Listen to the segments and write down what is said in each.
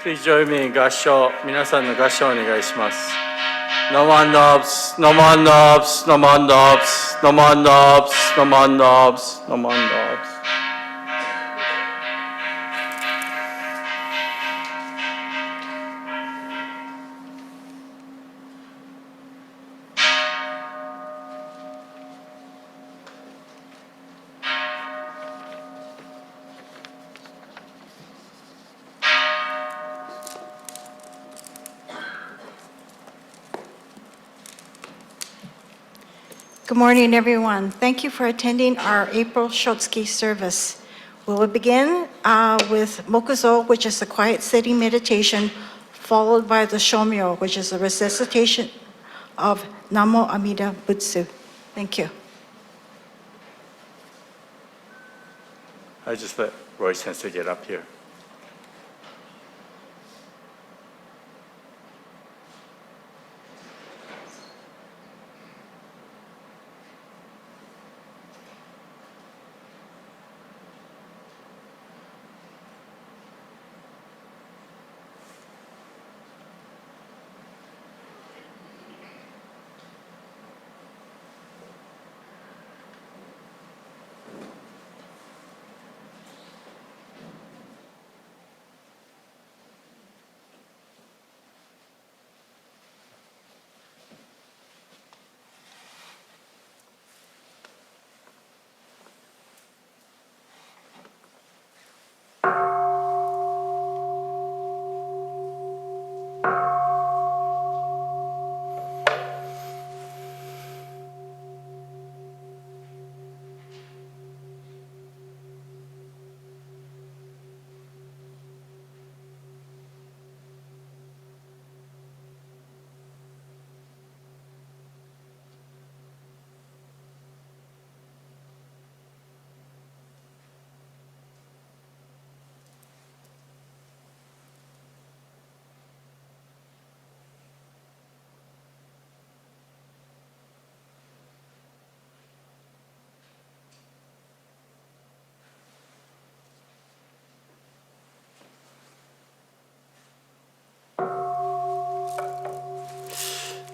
Please join me in 合唱。皆さんの合唱お願いします。No man knobs, no man knobs, no man knobs, no man knobs, no man knobs, no man knobs. Good morning, everyone. Thank you for attending our April Shotsuki service. We will begin with Mokuzo, which is a quiet sitting meditation, followed by the Shomyo, which is a recitation of Namo Amida Butsu. Thank you. I just let Roy Sensei get up here.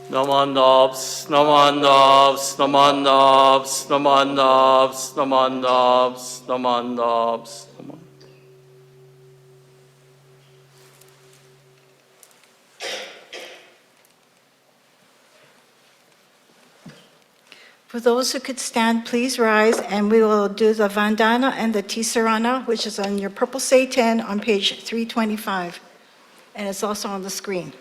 No man knobs, no man knobs, no man knobs, no man knobs, no man knobs, no man knobs, no man. For those who could stand, please rise, and we will do the Vandana and the Tisarana, which is on your purple Seitan on page 325, and it's also on the screen.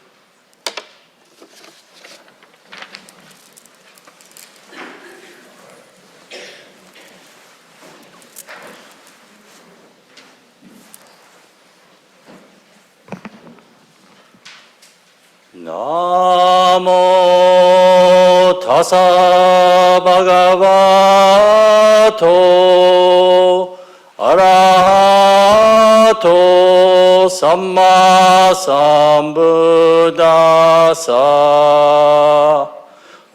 Namo tassa bhagavato arahato samma sambuddhassa.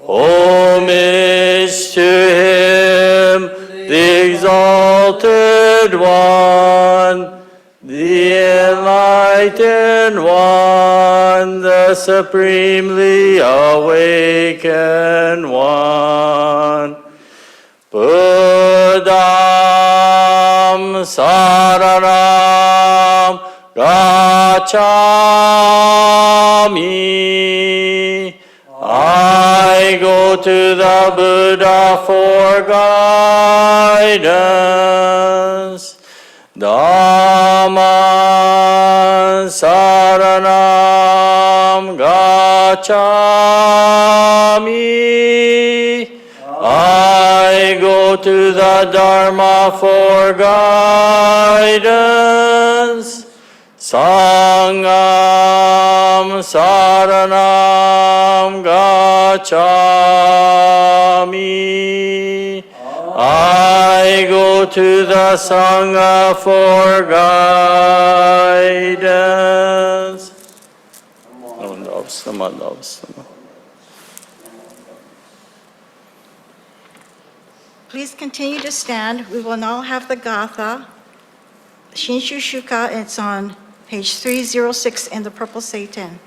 Homage to him, the exalted one, the enlightened one, the supremely awakened one. Buddham saranam gacchami. I go to the Buddha for guidance. Dhamma saranam gacchami. I go to the Dharma for guidance. Sangam saranam gacchami. I go to the Sangha for guidance. No knobs, no knobs. Please continue to stand. We will now have the Gatha, Shinshu Shuka. It's on page 306 in the purple Satan.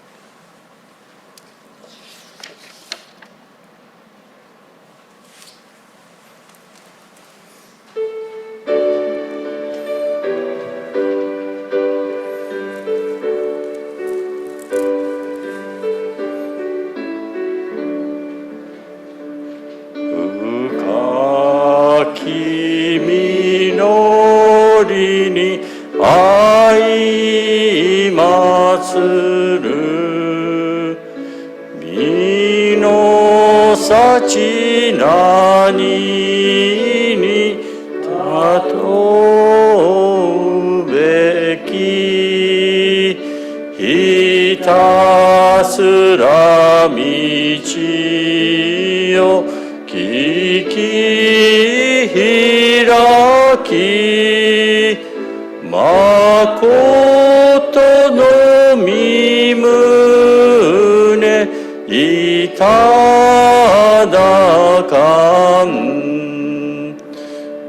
深き実りに相祭る身の幸何に例うべきひたすら道を聞き開きまことの身胸いただかん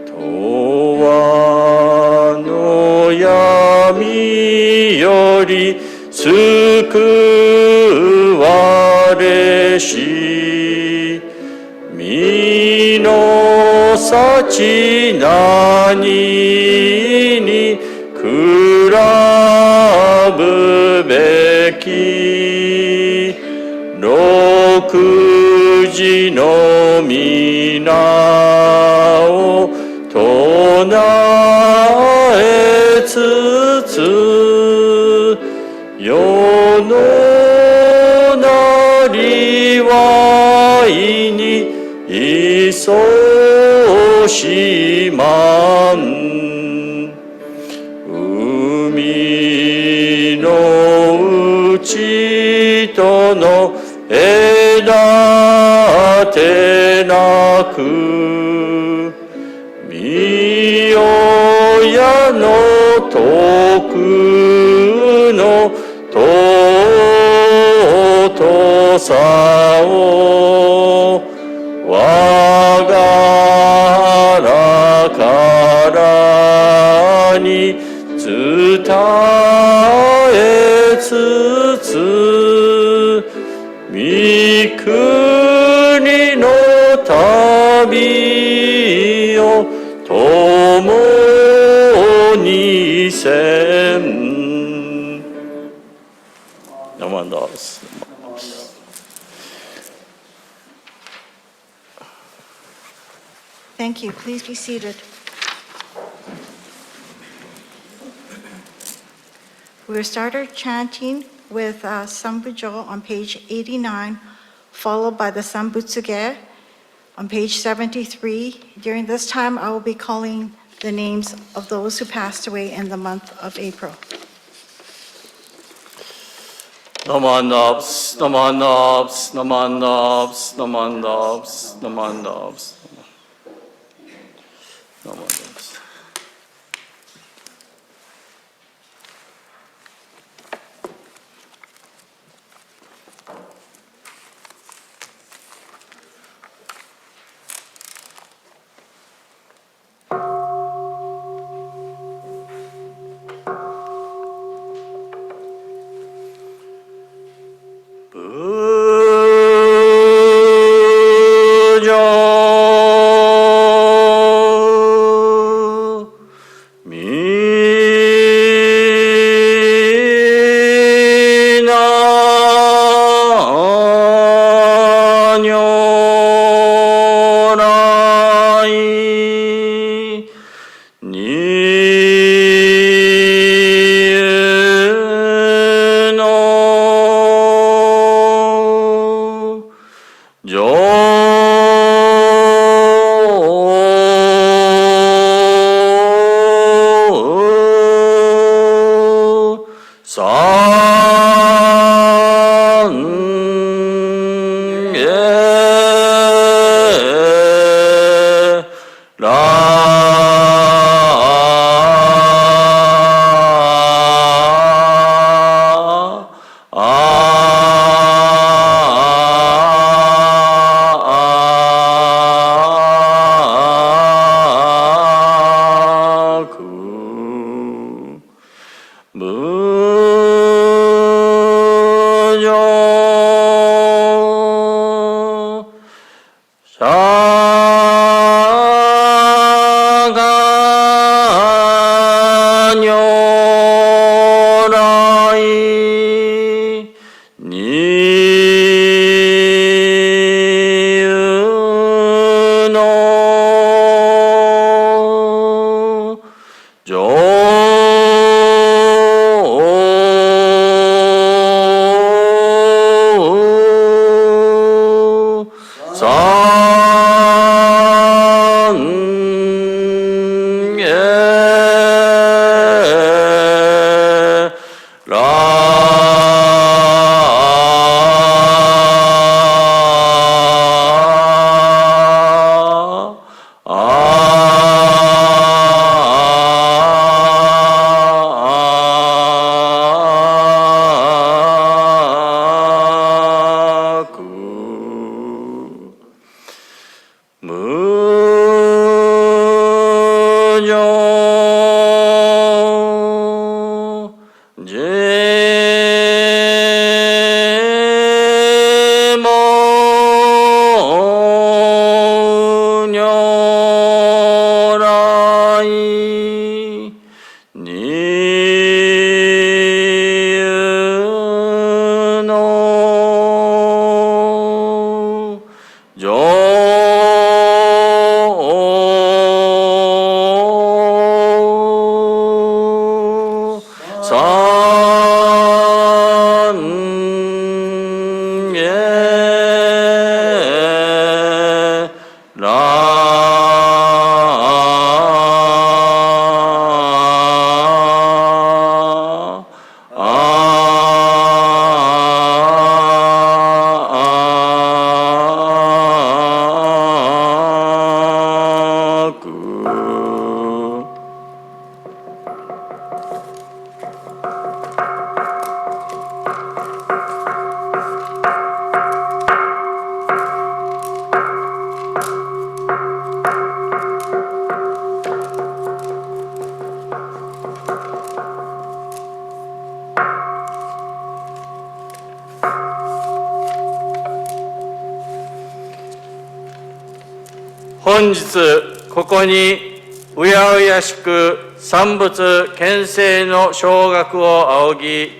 永遠の闇より救われし身の幸何に比ぶべき六時の皆を唱えつつ世のなりわいにいそしまん海の内との隔てなく身親の徳の尊さを我がらからに伝えつつ御国の旅を共にせん。ナマンダース。Thank you. Please be seated. We'll start our chanting with Sambujo on page 89, followed by the Sambutsuge on page 73. During this time, I will be calling the names of those who passed away in the month of April. Namandabs, namandabs, namandabs, namandabs, namandabs, namandabs. 本日ここにうやうやしく産物牽制の奨学を仰ぎ、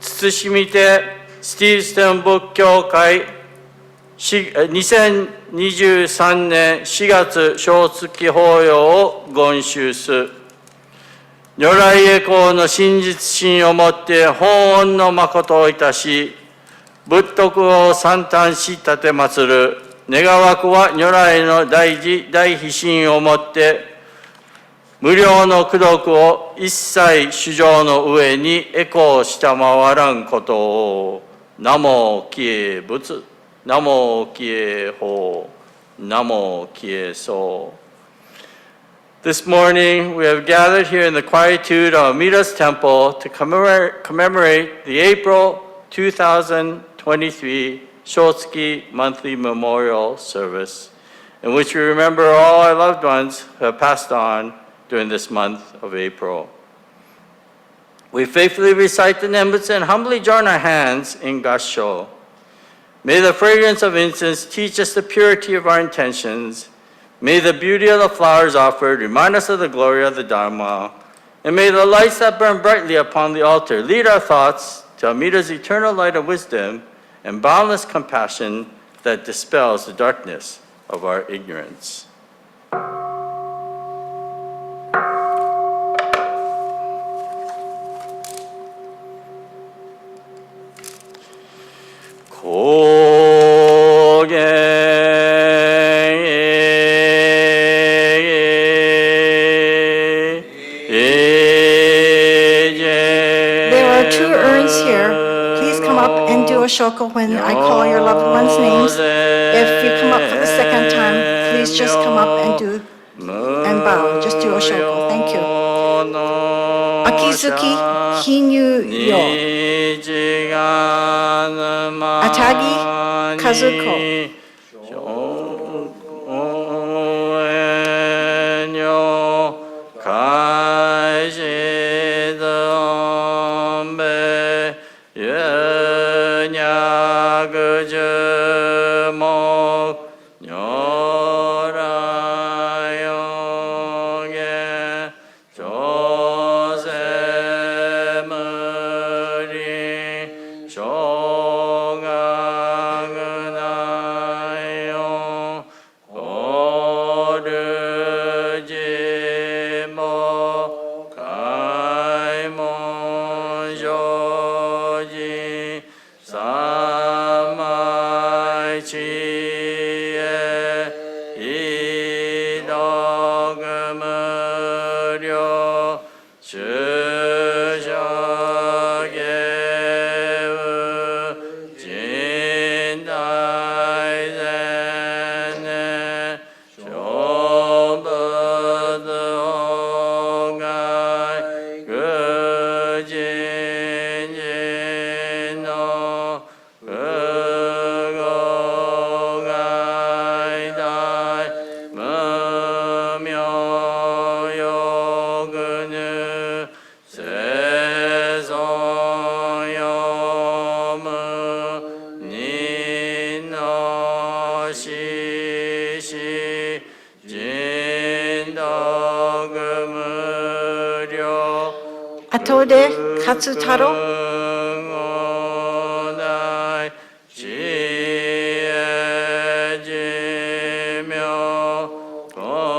慎みてスティーステン仏教会2023年4月小月法要を言収す。如来へ向の真実心をもって法恩の誠をいたし、仏徳を賛嘆し立て祀る。願わくは如来の大慈大悲心をもって、無料の功徳を一切主情の上に栄光したまわらんことを。ナモキエ仏、ナモキエ法、ナモキエ僧。This morning, we have gathered here in the quietude of Amita's temple to commemorate the April 2023 Shotsuki monthly memorial service, in which we remember all our loved ones who have passed on during this month of April. We faithfully recite the Nembutsu and humbly join our hands in Gassho. May the fragrance of incense teach us the purity of our intentions. May the beauty of the flowers offered remind us of the glory of the Dharma. And may the lights that burn brightly upon the altar lead our thoughts to Amita's eternal light of wisdom and boundless compassion that dispels the darkness of our ignorance. Shoko when I call your loved ones' names. If you come up for the second time, please just come up and bow. Just do a shoko. Thank you. Akizuki Hinyu-yo. Atagi Kazuko. Atode Katsutaro.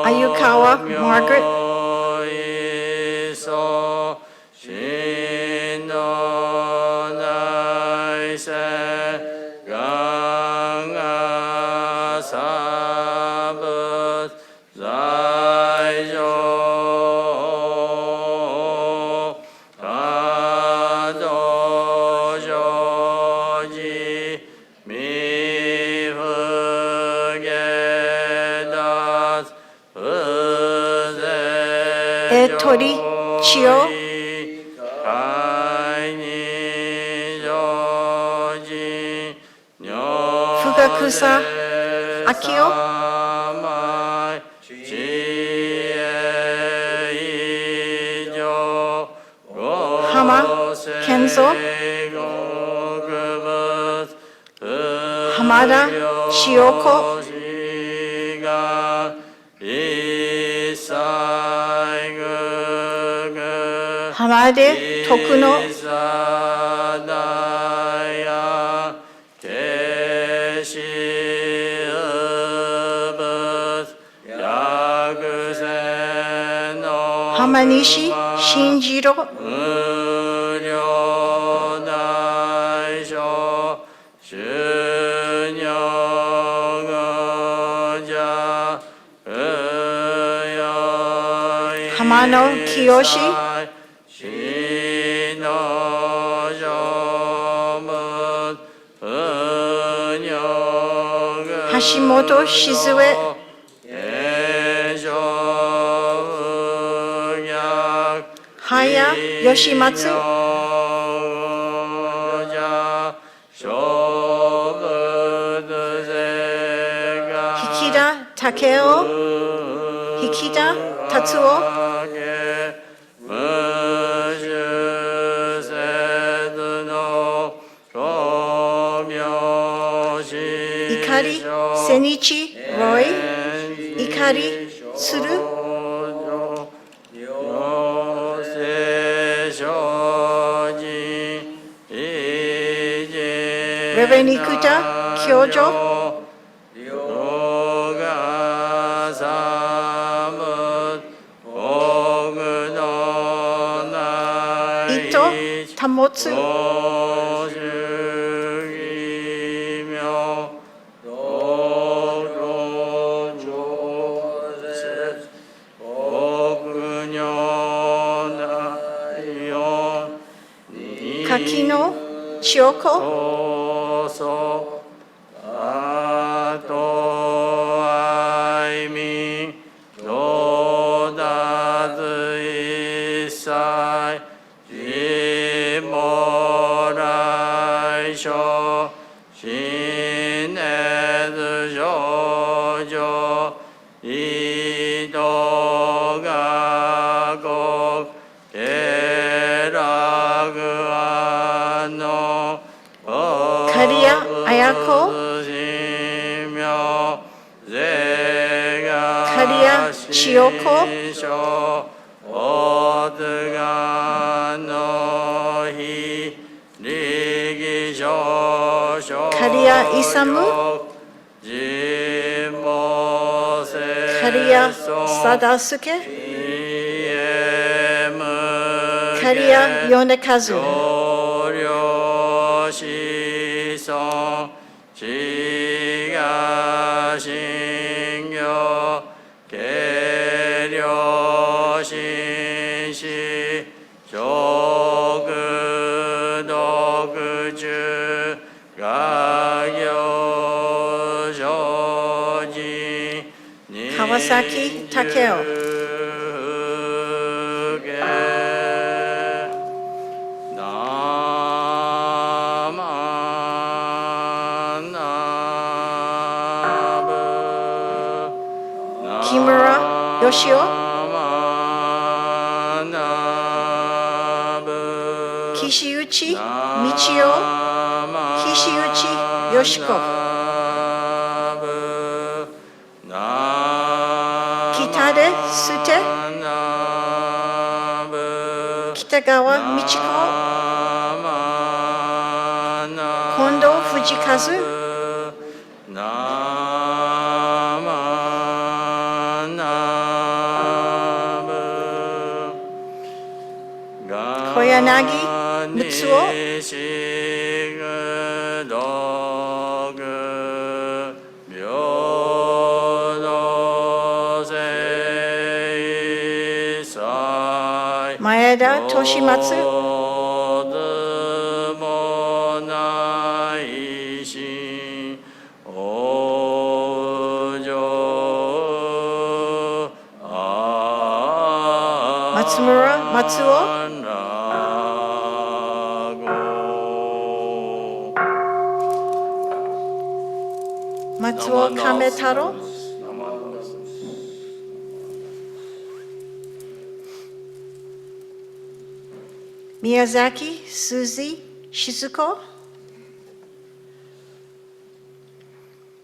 Ayukawa Margaret. Tori Chio. Fugakusa Akio. Hama Kenzo. Hamada Shioko. 浜で徳の浜西新次郎無料大小収入者浜野清死の成仏不入橋本静江早吉松引田武雄引田達夫碇千日ロイ碇鶴レベニクタ教授伊藤保つ柿野千代子刈谷綾子刈谷千代子刈谷勇刈谷貞介刈谷米和子孫知が信行計量心死食毒中画行精進川崎武雄木村義雄岸内道夫岸内よしこ北出捨て北川道子近藤藤和小柳睦夫前田利松松村松尾松尾亀太郎宮崎鈴静子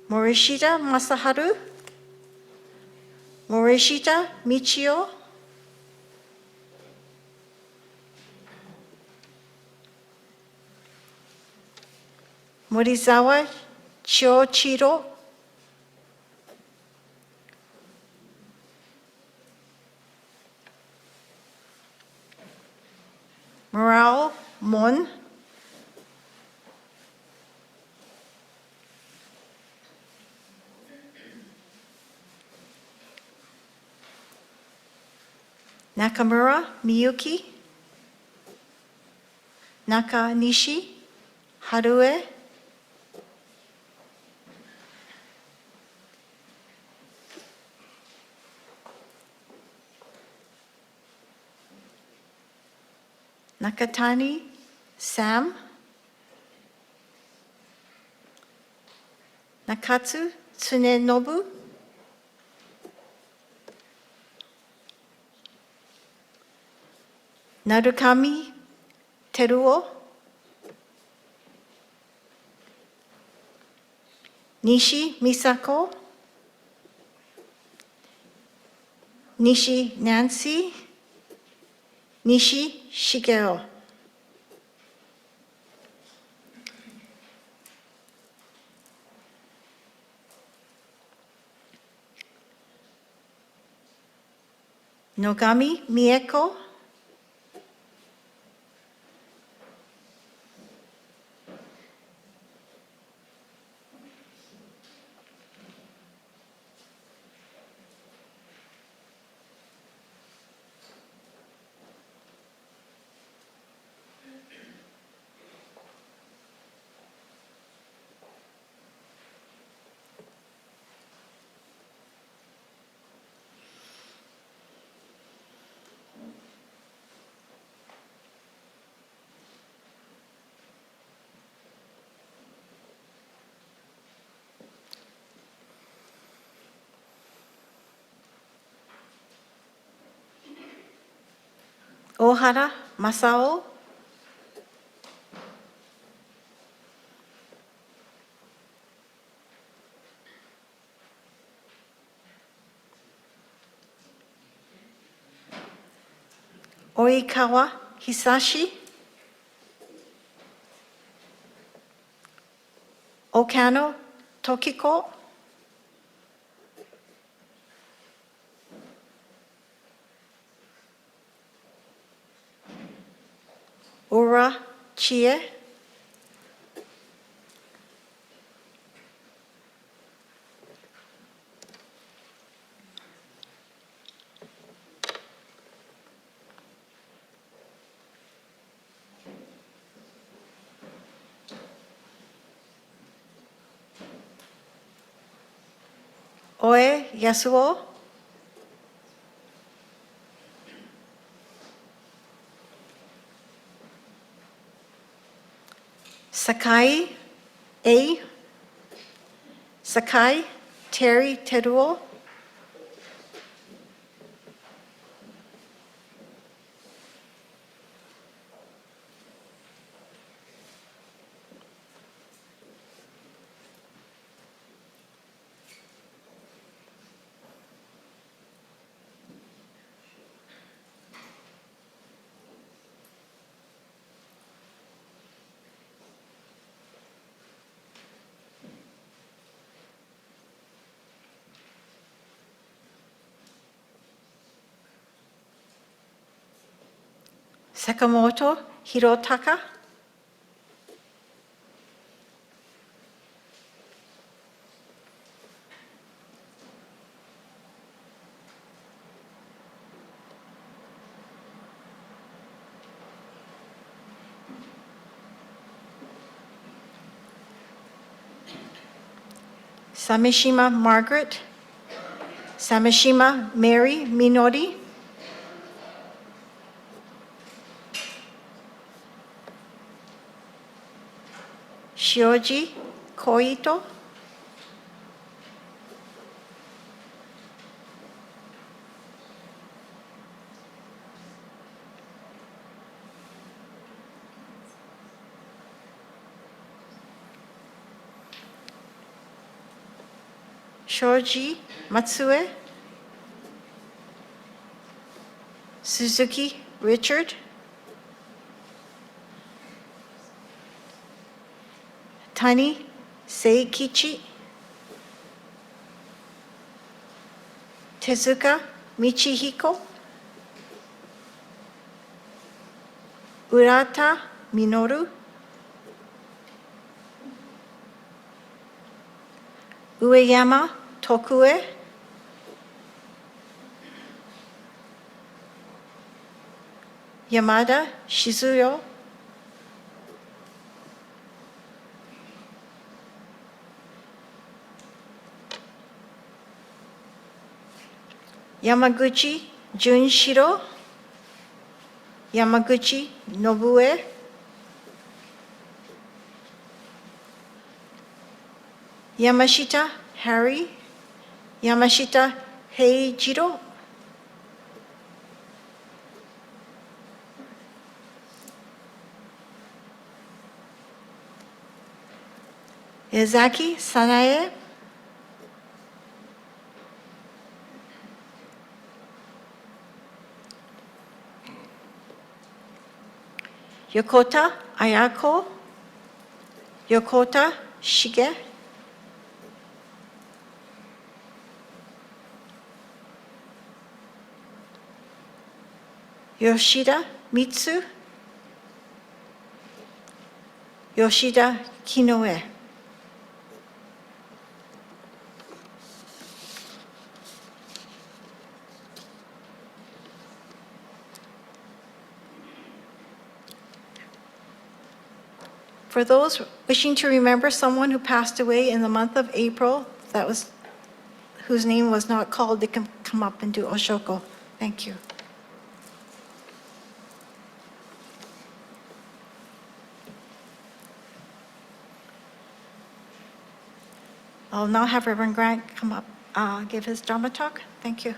森下正治森下道夫 Morizawa Choichiro, Morale Mon, Nakamura Miyuki, Nakanishi Harue, Nakatani Sam, Nakatsu Tsunenobu, Narukami Teruo, Nishi Misako, Nishi Nancy, Nishi Shigeo. Nogami Mieko, Ohara Masao, Oikawa Hisashi, Okano Tokiko, Ura Chie, Oe Yasuo, Sakai A, Sakai Terry Teruo, Sakamoto Hirotaka, Samishima Margaret, Samishima Mary Minori, Shioji Koito, Shoji Matsue, Suzuki Richard, Watani Seikichi, Tezuka Michihiko, Urata Minoru, Ueyama Tokue, Yamada Shizuyo, Yamaguchi Junshiro, Yamaguchi Nobue, Yamashita Harry, Yamashita Heijiro, Izaki Sanae, Yokota Ayako, Yokota Shige, Yoshida Mitsu, Yoshida Kinoe. For those wishing to remember someone who passed away in the month of April, whose name was not called, they can come up and do Oshoko. Thank you. I'll now have Reverend Grant come up, give his Dharma talk. Thank you.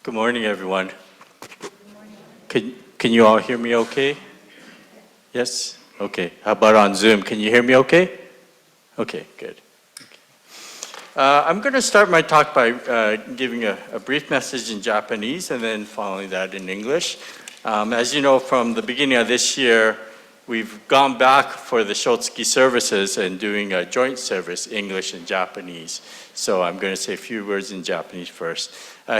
Good morning, everyone. Can you all hear me okay? Yes? Okay. How about on Zoom? Can you hear me okay? Okay, good. I'm going to start my talk by giving a brief message in Japanese and then following that in English. As you know, from the beginning of this year, we've gone back for the Shotsuki services and doing a joint service, English and Japanese. So I'm going to say a few words in Japanese first.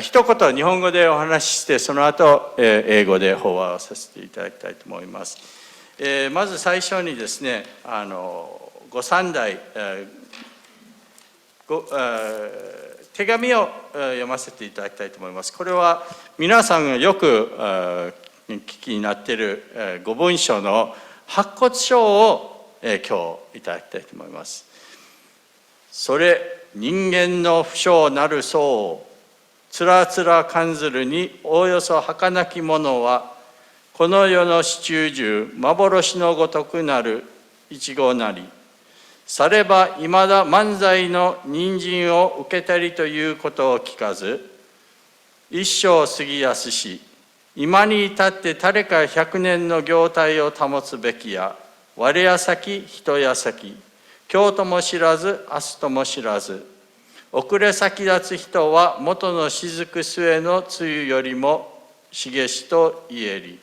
一言日本語でお話しして、その後、英語で法話をさせていただきたいと思います。まず最初にですね、ご三代、手紙を読ませていただきたいと思います。これは皆さんがよく聞きになっているご文書の白骨書を今日いただきたいと思います。それ人間の不祥なる相つらつら感ずるにおおよそ儚きものはこの世の始終中幻のごとくなる一号なりさればいまだ万歳の人参を受けたりということを聞かず一生過ぎやすし今に至って誰か100年の業態を保つべきや我や先人や先今日とも知らず明日とも知らず遅れ先立つ人は元の雫末の梅雨よりも茂しと言えり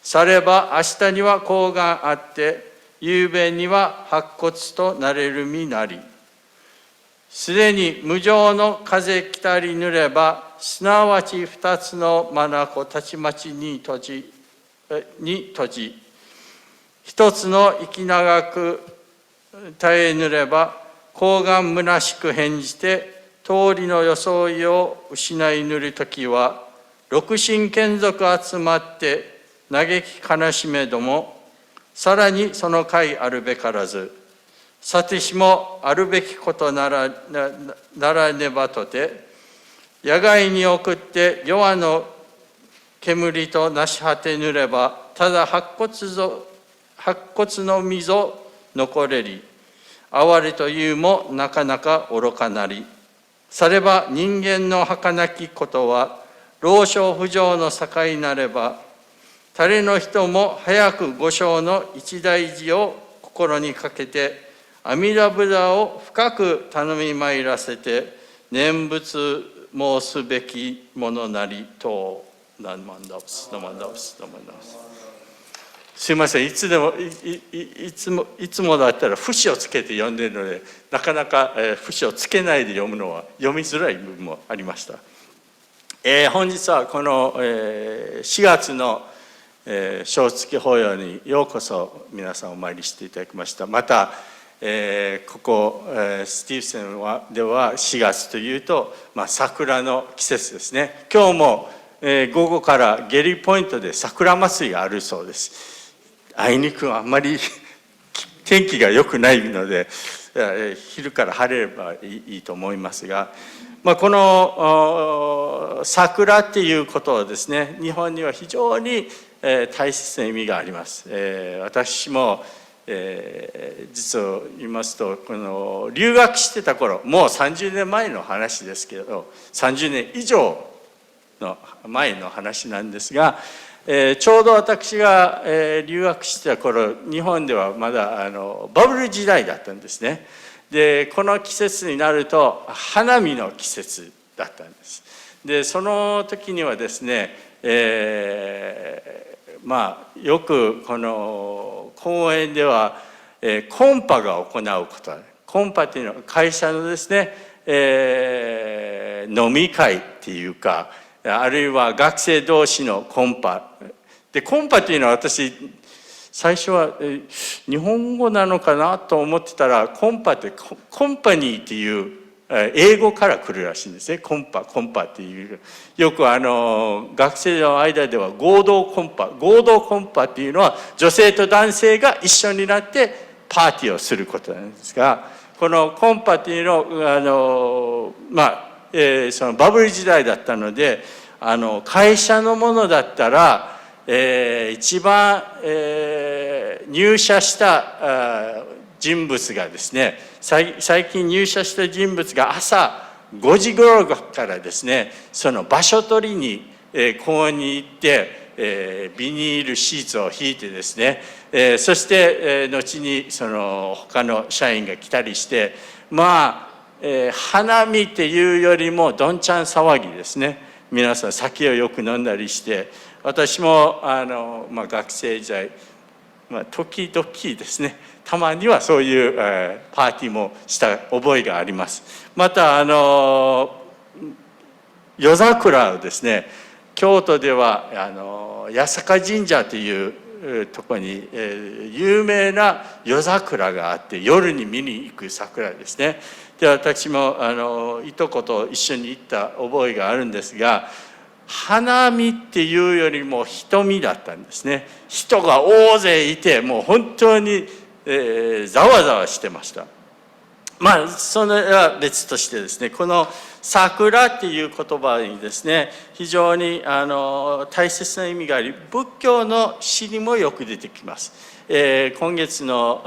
されば明日には光があって夕べには白骨となれる身なりすでに無常の風来たりぬればすなわち二つの眼たちまちに閉じ一つの息長く耐えぬれば高願むなしく返じて通りの装いを失いぬるときは六神眷属集まって嘆き悲しめどもさらにその回あるべからずさてしもあるべきことならねばとて野外に送って弱の煙となし果てぬればただ白骨のみぞ残れり哀れというもなかなか愚かなり。されば人間の儚きことは、老少不浄の境なれば、誰の人も早く五章の一大事を心にかけて、阿弥陀仏を深く頼み参らせて、念仏申すべきものなりと。何万ダブス、何万ダブス、何万ダブス。すいません、いつもだったら節をつけて読んでいるので、なかなか節をつけないで読むのは読みづらい部分もありました。本日はこの4月の正月法要にようこそ皆さんお参りしていただきました。またここスティーブセンでは4月というと、桜の季節ですね。今日も午後からゲリポイントで桜祭りがあるそうです。あいにくあんまり天気が良くないので昼から晴れればいいと思いますが、この桜っていうことはですね、日本には非常に大切な意味があります。私も実を言いますと、この留学してた頃、もう30年前の話ですけど、30年以上の前の話なんですが、ちょうど私が留学してた頃、日本ではまだバブル時代だったんですね。でこの季節になると花見の季節だったんです。でその時にはですね、よくこの公園ではコンパが行うこと、コンパっていうのは会社のですね、飲み会っていうか、あるいは学生同士のコンパで、コンパっていうのは私最初は日本語なのかなと思ってたら、コンパってコンパニーっていう英語から来るらしいんですね。コンパっていう、よく学生の間では合同コンパっていうのは女性と男性が一緒になってパーティーをすることなんですが、このコンパっていうのそのバブル時代だったので、会社のものだったら、一番、入社した人物がですね、最近入社した人物が朝5時頃からですね、その場所取りに、公園に行って、ビニールシーツを引いてですね、そして、後にその他の社員が来たりして、花見っていうよりもどんちゃん騒ぎですね。皆さん酒をよく飲んだりして、私も学生時代、時々ですね、たまにはそういう、パーティーもした覚えがあります。また夜桜をですね、京都では八坂神社というところに、有名な夜桜があって、夜に見に行く桜ですね。で私もいとこと一緒に行った覚えがあるんですが、花見っていうよりも人見だったんですね。人が大勢いて、もう本当に、ざわざわしてました。それは別としてですね、この桜っていう言葉にですね、非常に大切な意味があり、仏教の詩にもよく出てきます。今月の、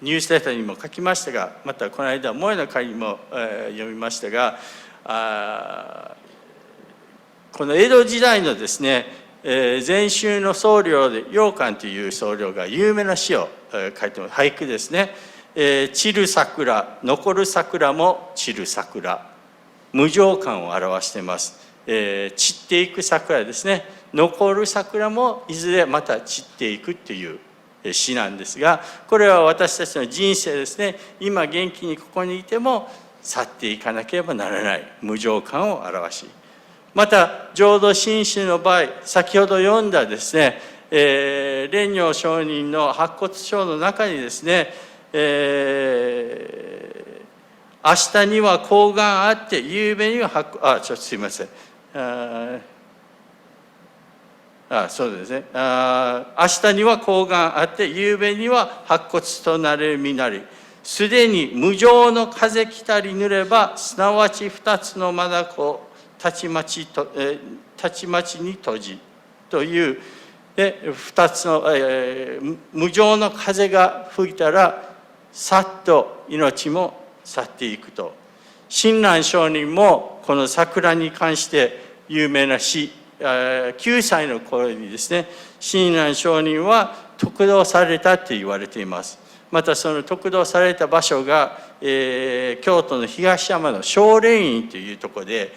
ニュースレターにも書きましたが、またこの間萌えの会にも、読みましたが、この江戸時代のですね、禅宗の僧侶で陽寛という僧侶が有名な詩を書いてます。俳句ですね。散る桜、残る桜も散る桜、無常感を表しています。散っていく桜ですね。残る桜もいずれまた散っていくっていう詩なんですが、これは私たちの人生ですね。今元気にここにいても去っていかなければならない無常感を表し、また浄土真宗の場合、先ほど読んだですね、蓮如上人の白骨書の中にですね、明日には光願あって夕べにはすいません、そうですね、明日には光願あって夕べには白骨となれる身なり、すでに無常の風来たりぬれば、すなわち二つの眼たちまちに閉じという、二つの、無常の風が吹いたらさっと命も去っていくと。親鸞上人もこの桜に関して有名な詩、9歳の頃にですね、親鸞上人は得度されたと言われています。またその得度された場所が、京都の東山の青蓮院というところで、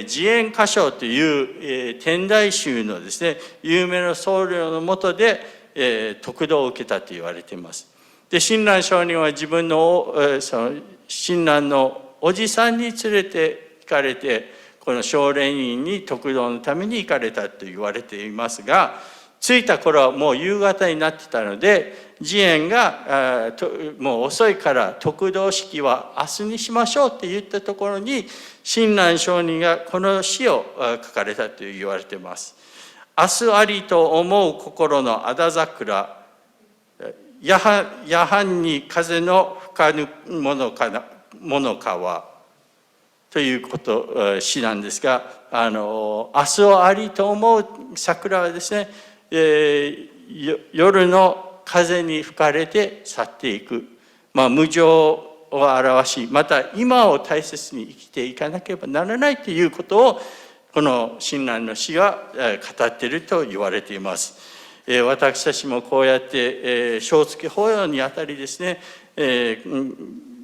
慈円歌唱という、天台宗のですね、有名な僧侶の下で、得度を受けたと言われています。で、親鸞上人は自分の、その親鸞のおじさんに連れて行かれて、この青蓮院に得度のために行かれたと言われていますが、着いた頃はもう夕方になってたので、慈円がもう遅いから得度式は明日にしましょうって言ったところに、親鸞上人がこの詩を書かれたと言われています。明日ありと思う心のあだ桜、夜半に風の吹かぬものかはということ、詩なんですが、明日をありと思う桜はですね、夜の風に吹かれて去っていく、無常を表し、また今を大切に生きていかなければならないということを、この親鸞の詩が語っていると言われています。私たちもこうやって正月法要にあたりですね、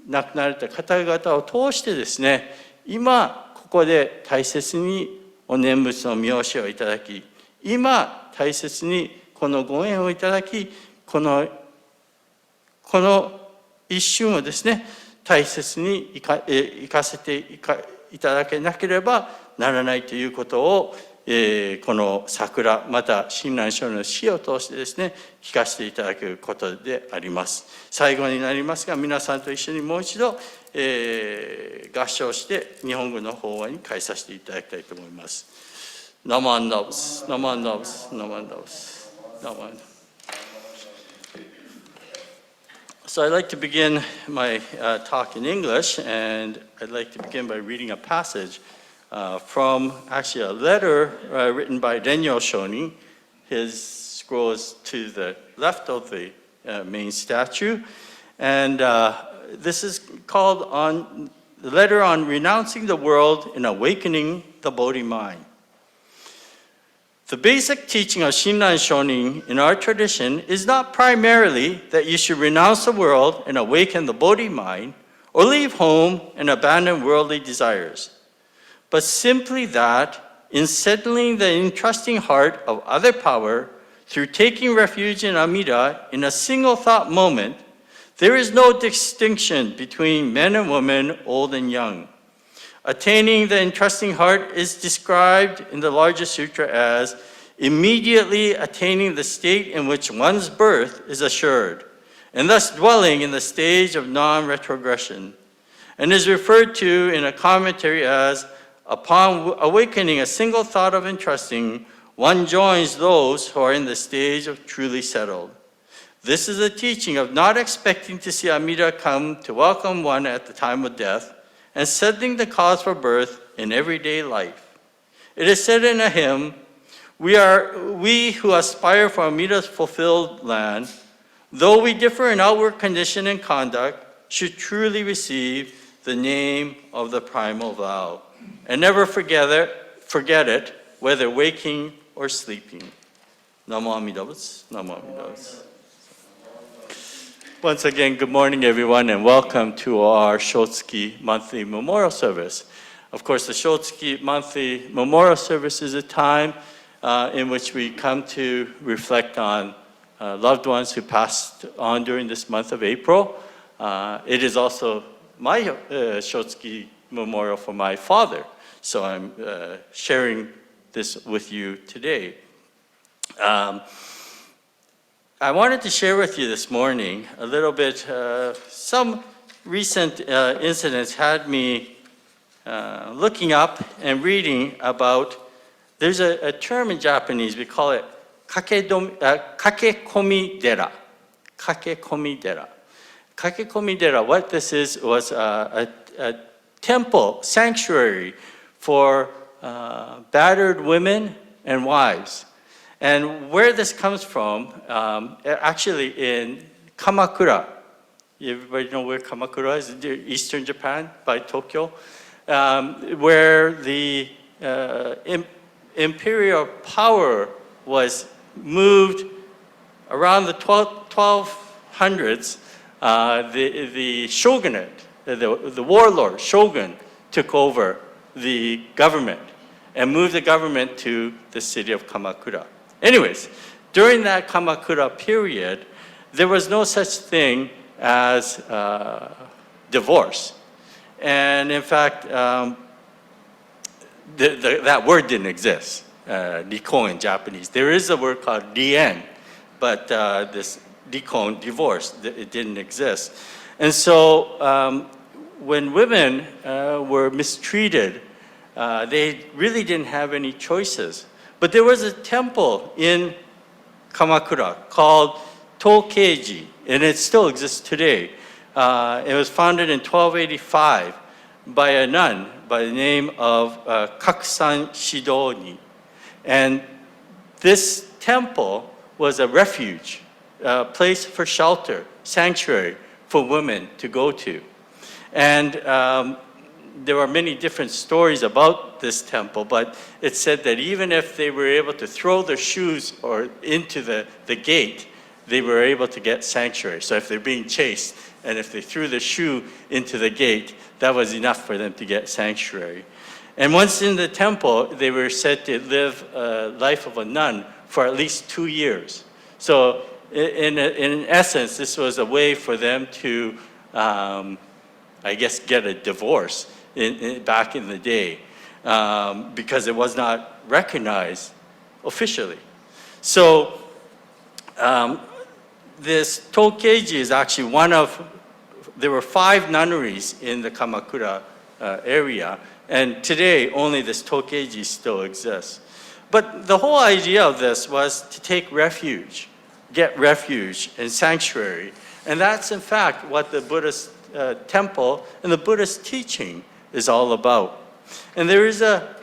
亡くなられた方々を通してですね、今ここで大切にお念仏の名称をいただき、今大切にこのご縁をいただき、この一瞬をですね、大切に生かせていただけなければならないということを、この桜、また親鸞上人の詩を通してですね、聞かせていただけることであります。最後になりますが、皆さんと一緒にもう一度、合唱して日本語の法話に変えさせていただきたいと思います。ナマンダブス、ナマンダブス、ナマンダブス、ナマン。So I'd like to begin my talk in English, and I'd like to begin by reading a passage from actually a letter written by Renyo Shonin. His scroll is to the left of the main statue, and this is called on the letter on renouncing the world and awakening the Bodhi mind. The basic teaching of Shinran Shonin in our tradition is not primarily that you should renounce the world and awaken the Bodhi mind, or leave home and abandon worldly desires, but simply that in settling the entrusting heart of other power through taking refuge in Amida in a single thought moment, there is no distinction between men and women, old and young. Attaining the entrusting heart is described in the larger sutra as immediately attaining the state in which one's birth is assured, and thus dwelling in the stage of non-retrogression, and is referred to in a commentary as upon awakening a single thought of entrusting, one joins those who are in the stage of truly settled. This is a teaching of not expecting to see Amida come to welcome one at the time of death, and settling the cause for birth in everyday life. It is said in a hymn, we who aspire for Amida's fulfilled land, though we differ in outward condition and conduct, should truly receive the name of the primal vow, and never forget it, whether waking or sleeping. Namo Amida Butsu, Namo Amida Butsu. Once again, good morning, everyone, and welcome to our Shotsuki monthly memorial service. Of course, the Shotsuki monthly memorial service is a time in which we come to reflect on loved ones who passed on during this month of April. It is also my Shotsuki memorial for my father, so I'm sharing this with you today. I wanted to share with you this morning a little bit, some recent incidents had me looking up and reading about, there's a term in Japanese, we call it kakekomi dera. Kakekomi dera. Kakekomi dera, what this is, was a temple, sanctuary for battered women and wives. And where this comes from, actually in Kamakura, everybody know where Kamakura is? Eastern Japan by Tokyo, where the imperial power was moved around the 1200s. The shogunate, the warlord, shogun, took over the government and moved the government to the city of Kamakura. Anyways, during that Kamakura period, there was no such thing as divorce. And in fact, that word didn't exist, nikon in Japanese. There is a word called rien, but this nikon, divorce, it didn't exist. And so when women were mistreated, they really didn't have any choices. But there was a temple in Kamakura called Tokeiji, and it still exists today. It was founded in 1285 by a nun by the name of Kakusan Shidoni. And this temple was a refuge, a place for shelter, sanctuary for women to go to. And there are many different stories about this temple, but it said that even if they were able to throw their shoes or into the gate, they were able to get sanctuary. So if they're being chased, and if they threw the shoe into the gate, that was enough for them to get sanctuary. And once in the temple, they were said to live a life of a nun for at least 2 years. So in essence, this was a way for them to, I guess, get a divorce back in the day, because it was not recognized officially. So this Tokeiji is actually there were 5 nunneries in the Kamakura area, and today only this Tokeiji still exists. But the whole idea of this was to take refuge, get refuge and sanctuary. And that's in fact what the Buddhist temple and the Buddhist teaching is all about. And there is a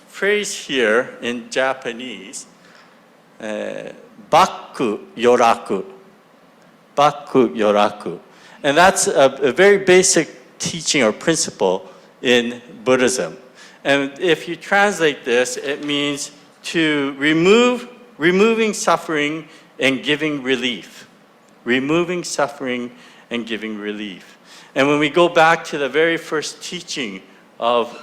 phrase here in Japanese, Bakku Yoraku. Bakku Yoraku. And that's a very basic teaching or principle in Buddhism. And if you translate this, it means to removing suffering and giving relief. Removing suffering and giving relief. And when we go back to the very first teaching of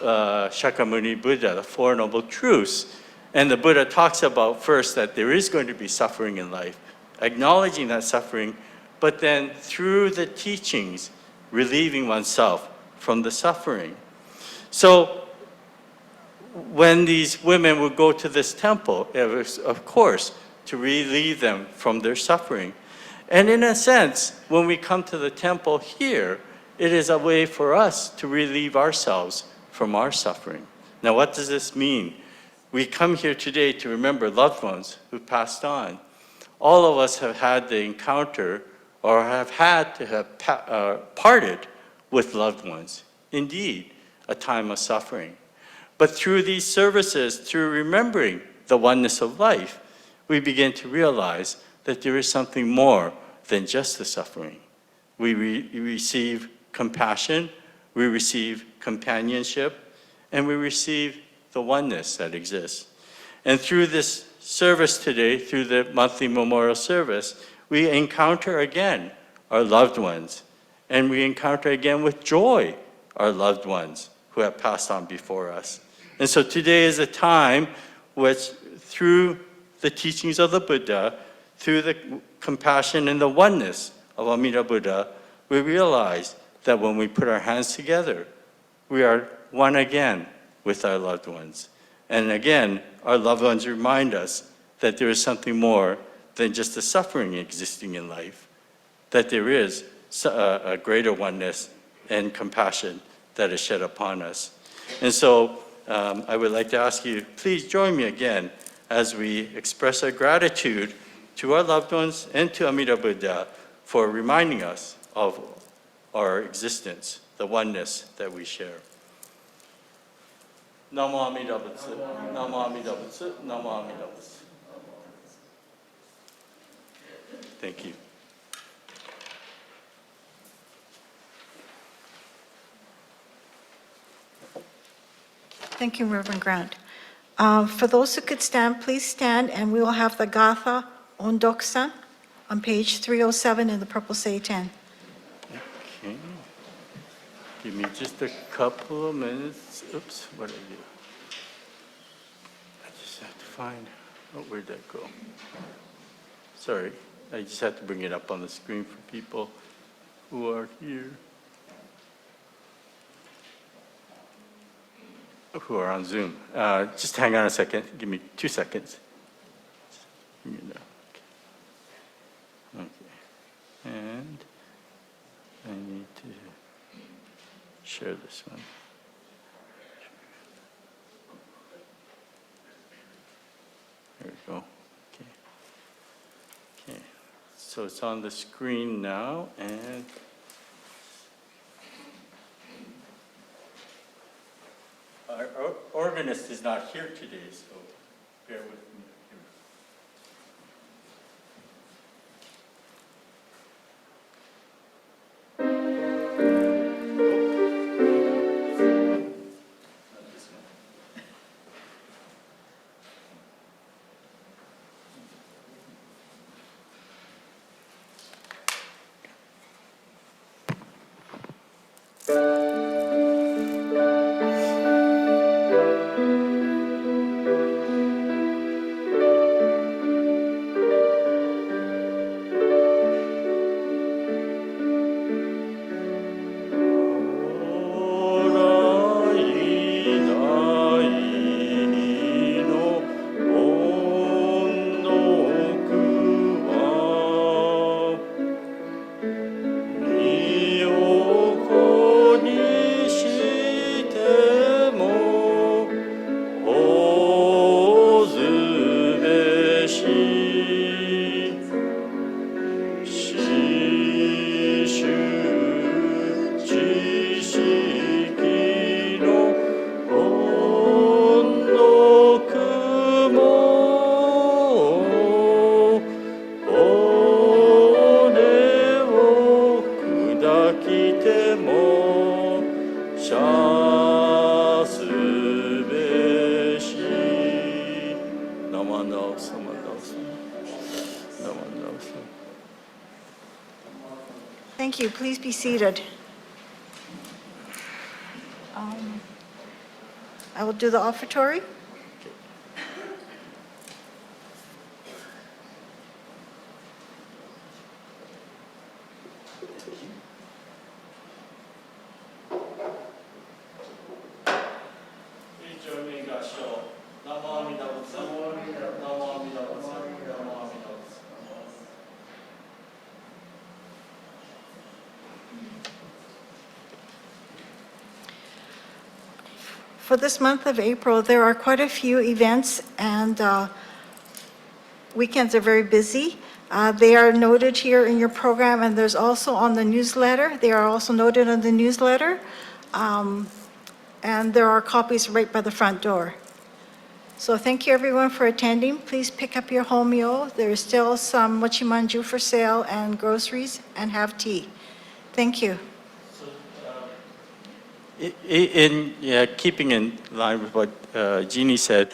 Shakyamuni Buddha, the Four Noble Truths, and the Buddha talks about first that there is going to be suffering in life, acknowledging that suffering, but then through the teachings, relieving oneself from the suffering. So when these women would go to this temple, it was, of course, to relieve them from their suffering. And in a sense, when we come to the temple here, it is a way for us to relieve ourselves from our suffering. Now, what does this mean? We come here today to remember loved ones who passed on. All of us have had the encounter or have had to have parted with loved ones. Indeed, a time of suffering. But through these services, through remembering the oneness of life, we begin to realize that there is something more than just the suffering. We receive compassion, we receive companionship, and we receive the oneness that exists. And through this service today, through the monthly memorial service, we encounter again our loved ones, and we encounter again with joy our loved ones who have passed on before us. And so today is a time which, through the teachings of the Buddha, through the compassion and the oneness of Amida Buddha, we realize that when we put our hands together, we are one again with our loved ones. And again, our loved ones remind us that there is something more than just the suffering existing in life, that there is a greater oneness and compassion that is shed upon us. And so I would like to ask you, please join me again as we express our gratitude to our loved ones and to Amida Buddha for reminding us of our existence, the oneness that we share. Namo Amida Butsu, Namo Amida Butsu, Namo Amida Butsu. Thank you. Thank you, Reverend Grant. For those who could stand, please stand, and we will have the Gatha Ondoksan on page 307 in the purple seitan. Okay. Give me just a couple of minutes. Oops, what did I do? I just have to find, oh, where'd that go? Sorry, I just have to bring it up on the screen for people who are here, who are on Zoom. Just hang on a second, give me 2 seconds. Bring it up. Okay. And I need to share this one. There we go. Okay. Okay. So it's on the screen now, and our organist is not here today, so bear with me. Thank you. Please be seated. I will do the offertory. For this month of April, there are quite a few events, and weekends are very busy. They are noted here in your program, and there's also on the newsletter. They are also noted on the newsletter, and there are copies right by the front door. So thank you, everyone, for attending. Please pick up your homeo. There is still some mochimanju for sale and groceries, and have tea. Thank you. Keeping in line with what Jeannie said,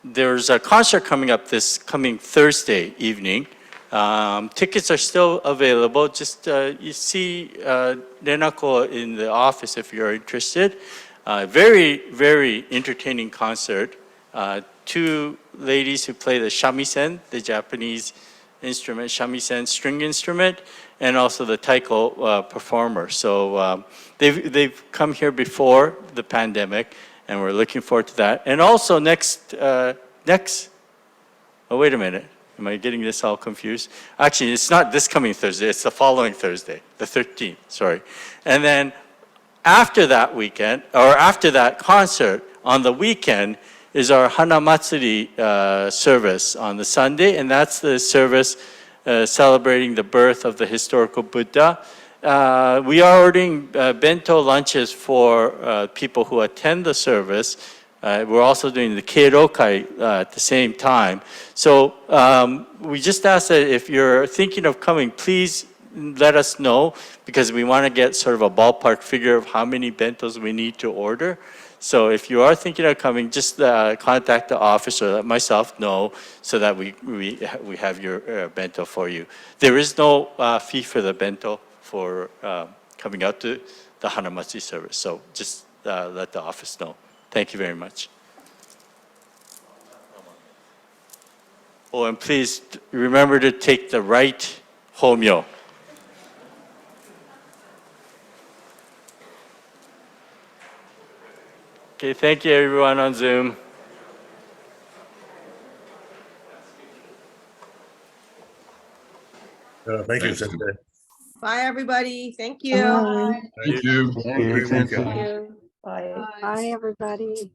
there's a concert coming up this coming Thursday evening. Tickets are still available. Just you see Renako in the office if you're interested. Very, very entertaining concert. Two ladies who play the shamisen, the Japanese instrument, shamisen string instrument, and also the taiko performer. So they've come here before the pandemic, and we're looking forward to that. And also next, oh, wait a minute. Am I getting this all confused? Actually, it's not this coming Thursday. It's the following Thursday, the 13th, sorry. And then after that weekend, or after that concert, on the weekend, is our Hana Matsuri service on the Sunday, and that's the service celebrating the birth of the historical Buddha. We are ordering bento lunches for people who attend the service. We're also doing the keirokai at the same time. So we just ask that if you're thinking of coming, please let us know, because we want to get sort of a ballpark figure of how many bentos we need to order. So if you are thinking of coming, just contact the office or let myself know so that we have your bento for you. There is no fee for the bento for coming out to the Hanamachi service. So just let the office know. Thank you very much. Oh, and please remember to take the right homyo. Okay, thank you everyone on Zoom. Thank you, Sensei. Bye, everybody. Thank you. Bye. Thank you. Thank you. Great weekend. Bye. Bye, everybody.